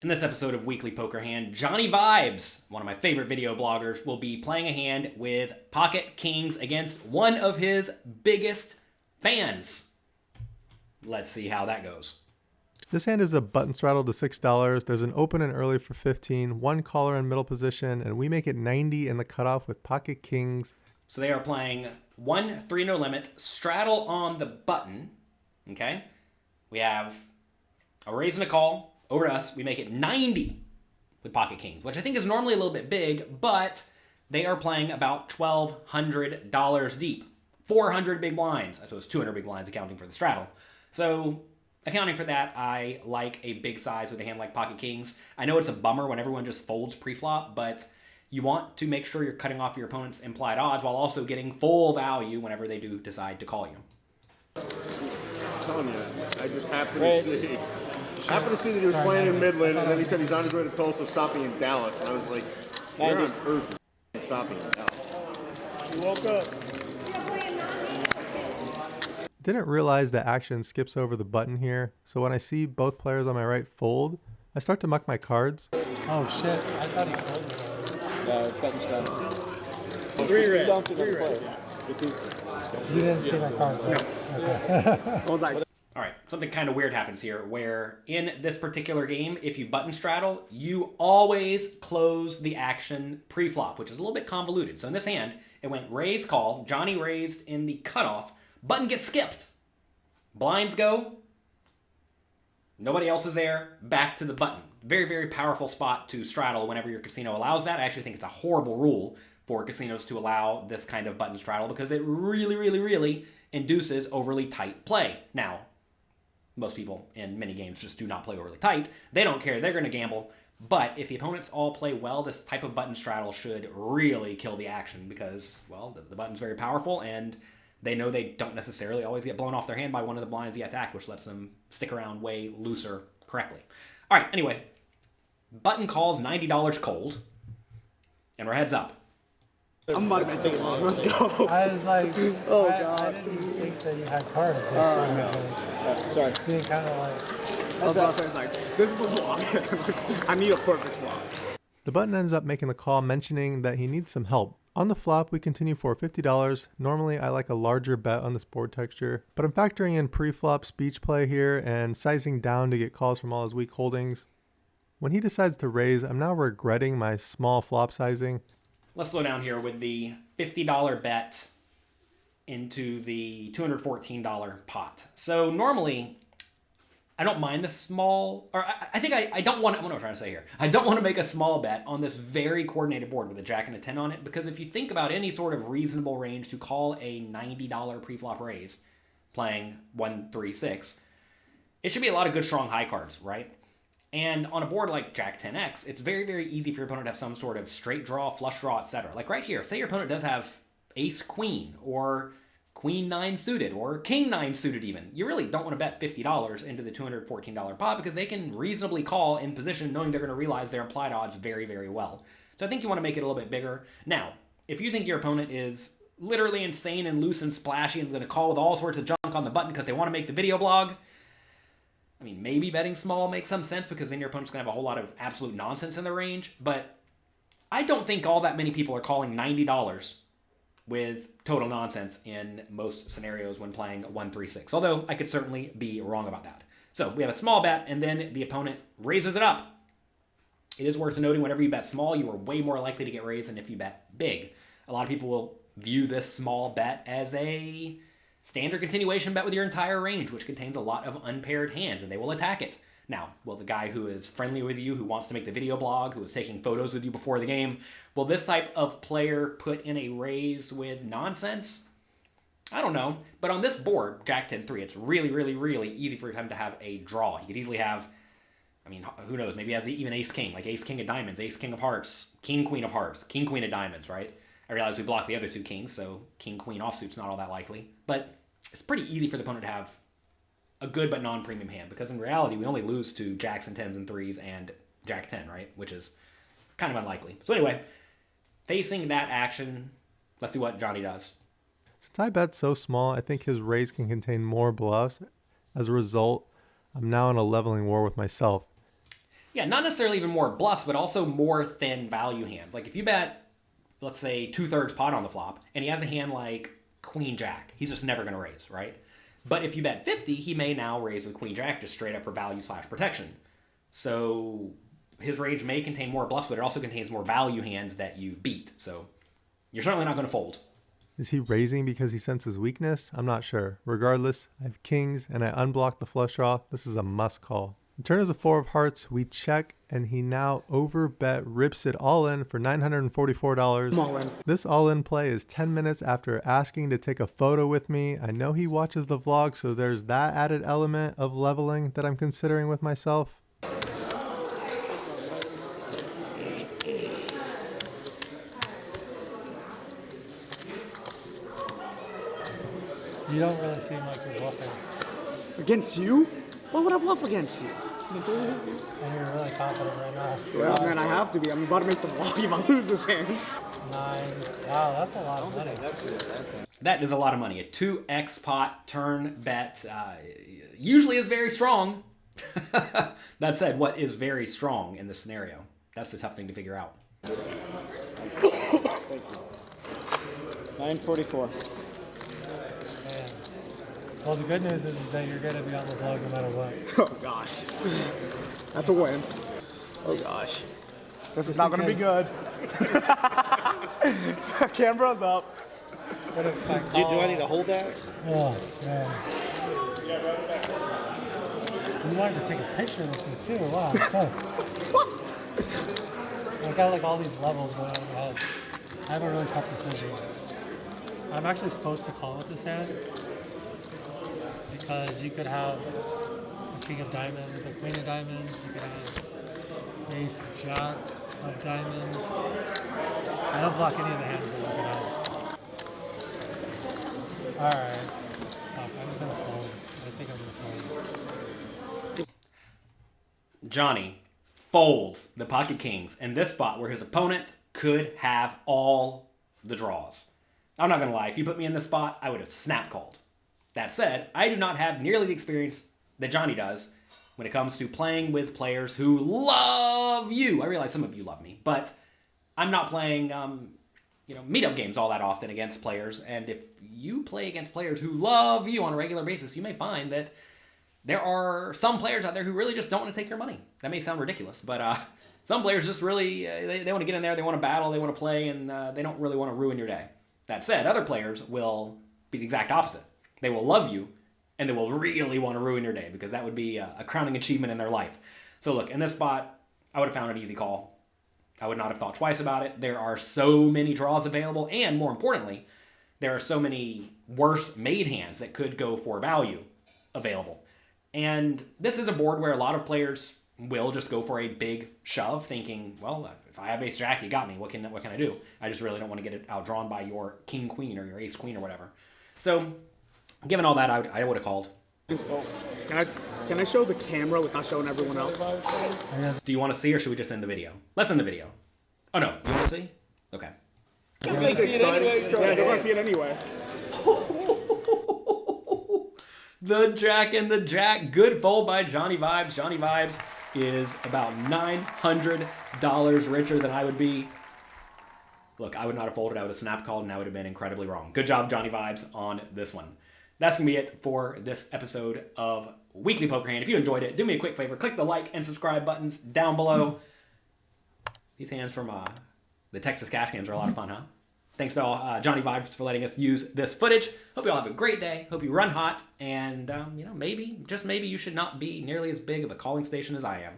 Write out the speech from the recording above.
In this episode of Weekly Poker Hand, Johnnie Vibes, one of my favorite video bloggers, will be playing a hand with pocket kings against one of his biggest fans. Let's see how that goes. This hand is a button straddle to $6. There's an open and early for 15, one caller in middle position, and we make it 90 in the cutoff with pocket kings. So they are playing 1-3 no limit, straddle on the button. Okay? We have a raise and a call. Over to us, we make it 90 with pocket kings, which I think is normally a little bit big, but they are playing about $1,200 deep. 400 big blinds. I suppose 200 big blinds accounting for the straddle. So accounting for that, I like a big size with a hand like pocket kings. I know it's a bummer when everyone just folds pre-flop, but you want to make sure you're cutting off your opponent's implied odds while also getting full value whenever they do decide to call you. I'm telling you, I just happened to see that he was playing in Midland, and then he said he's on his way to Tulsa, stopping in Dallas. And I was like, where on earth is stopping in Dallas? You woke up. Didn't realize that action skips over the button here, so when I see both players on my right fold, I start to muck my cards. Oh shit, I thought he folded. Button straddle. 3 red. You didn't see my cards, right? Okay. I was like, All right, something kind of weird happens here where in this particular game, if you button straddle, you always close the action pre-flop, which is a little bit convoluted. So in this hand, it went raise call, Johnny raised in the cutoff, button gets skipped. Blinds go, nobody else is there, back to the button. Very, very powerful spot to straddle whenever your casino allows that. I actually think it's a horrible rule for casinos to allow this kind of button straddle because it really, really, really induces overly tight play. Now, most people in many games just do not play overly tight. They don't care. They're going to gamble. But if the opponents all play well, this type of button straddle should really kill the action because, well, the button's very powerful and they know they don't necessarily always get blown off their hand by one of the blinds they attack, which lets them stick around way looser correctly. All right, anyway, button calls $90 cold, and we're heads up. I'm about to make it long. Let's go. I was like, Oh, I God. didn't think that you had cards. Sorry. Being kind of like, I was also like, this is the vlog. I need a perfect vlog. The button ends up making the call mentioning that he needs some help. On the flop, we continue for $50. Normally, I like a larger bet on this board texture, but I'm factoring in pre-flop speech play here and sizing down to get calls from all his weak holdings. When he decides to raise, I'm now regretting my small flop sizing. Let's slow down here with the $50 bet into the $214 pot. So normally, I don't mind the small, or I think I don't want to, what am I trying to say here? I don't want to make a small bet on this very coordinated board with a jack and a 10 on it, because if you think about any sort of reasonable range to call a $90 pre-flop raise, playing 1-3-6, it should be a lot of good, strong high cards, right? And on a board like Jack 10X, it's very, very easy for your opponent to have some sort of straight draw, flush draw, etc. Like right here, say your opponent does have ace queen or queen 9 suited or king 9 suited even. You really don't want to bet $50 into the $214 pot because they can reasonably call in position knowing they're going to realize their implied odds very, very well. So I think you want to make it a little bit bigger. Now, if you think your opponent is literally insane and loose and splashy and is going to call with all sorts of junk on the button because they want to make the video blog, I mean, maybe betting small makes some sense because then your opponent's going to have a whole lot of absolute nonsense in the range. But I don't think all that many people are calling $90 with total nonsense in most scenarios when playing 1-3-6. Although I could certainly be wrong about that. So we have a small bet and then the opponent raises it up. It is worth noting whenever you bet small, you are way more likely to get raised than if you bet big. A lot of people will view this small bet as a standard continuation bet with your entire range, which contains a lot of unpaired hands, and they will attack it. Now, will the guy who is friendly with you, who wants to make the video blog, who is taking photos with you before the game, will this type of player put in a raise with nonsense? I don't know. But on this board, Jack 10-3, it's really, really, really easy for him to have a draw. He could easily have, I mean, who knows, maybe he has even ace-king, like ace-king of diamonds, ace-king of hearts, king-queen of hearts, king-queen of diamonds, right? I realize we blocked the other two kings, so king-queen offsuit's not all that likely. But it's pretty easy for the opponent to have a good but non-premium hand, because in reality, we only lose to jacks and 10s and 3s and jack 10, right? Which is kind of unlikely. So anyway, facing that action, let's see what Johnny does. Since I bet so small, I think his raise can contain more bluffs. As a result, I'm now in a leveling war with myself. Yeah, not necessarily even more bluffs, but also more thin value hands. Like if you bet, let's say 2/3 pot on the flop, and he has a hand like Queen Jack, he's just never going to raise, right? But if you bet 50, he may now raise with Queen Jack just straight up for value / protection. So his range may contain more bluffs, but it also contains more value hands that you beat. So you're certainly not going to fold. Is he raising because he senses weakness? I'm not sure. Regardless, I have kings and I unblock the flush draw. This is a must call. The turn is a 4 of hearts. We check and he now overbet, rips it all in for $944. I'm all in. This all-in play is 10 minutes after asking to take a photo with me. I know he watches the vlog, so there's that added element of leveling that I'm considering with myself. You don't really seem like you're bluffing. Against you? Why would I bluff against you? And you're really confident right now. Yeah, man, I have to be. I'm about to make the vlog if I lose this hand. 9. Wow, that's a lot of money. That is a lot of money. A 2x pot turn bet usually is very strong. That said, what is very strong in this scenario? That's the tough thing to figure out. 944. Man. Well, the good news is that you're going to be on the vlog no matter what. Oh, gosh. That's a win. Oh, gosh. This is not going to be good. Camera's up. What if I Do call... I need to hold that? Oh, man. You wanted to take a picture with me, too. Wow. Huh. What? I got like all these levels going on in my head. I have a really tough decision. I'm actually supposed to call with this hand because you could have a king of diamonds, a queen of diamonds, you could have ace, jack of diamonds. I don't block any of the hands that you could have. Alright. Fuck, I'm just gonna fold. I think I'm gonna fold. Johnny folds the pocket kings in this spot where his opponent could have all the draws. I'm not going to lie, if you put me in this spot, I would have snap called. That said, I do not have nearly the experience that Johnny does when it comes to playing with players who love you. I realize some of you love me, but I'm not playing meetup games all that often against players, and if you play against players who love you on a regular basis, you may find that there are some players out there who really just don't want to take your money. That may sound ridiculous, but some players just really, they want to get in there, they want to battle, they want to play, and they don't really want to ruin your day. That said, other players will be the exact opposite. They will love you, and they will really want to ruin your day, because that would be a crowning achievement in their life. So look, in this spot, I would have found an easy call. I would not have thought twice about it. There are so many draws available, and more importantly, there are so many worse made hands that could go for value available. And this is a board where a lot of players will just go for a big shove, thinking, well, if I have ace jack, you got me. What can I do? I just really don't want to get it outdrawn by your king queen or your ace queen or whatever. So, given all that, I would have called. Can I show the camera without showing everyone else? Do you want to see, or should we just end the video? Let's end the video. Oh no, you want to see? Okay. Yeah, they want to see it anyway. The jack and the jack. Good fold by Johnnie Vibes. Johnnie Vibes is about $900 richer than I would be. Look, I would not have folded. I would have snap called, and I would have been incredibly wrong. Good job, Johnnie Vibes, on this one. That's going to be it for this episode of Weekly Poker Hand. If you enjoyed it, do me a quick favor. Click the like and subscribe buttons down below. These hands from the Texas Cash Games are a lot of fun, huh? Thanks to all Johnnie Vibes for letting us use this footage. Hope you all have a great day. Hope you run hot. And, maybe, just maybe, you should not be nearly as big of a calling station as I am.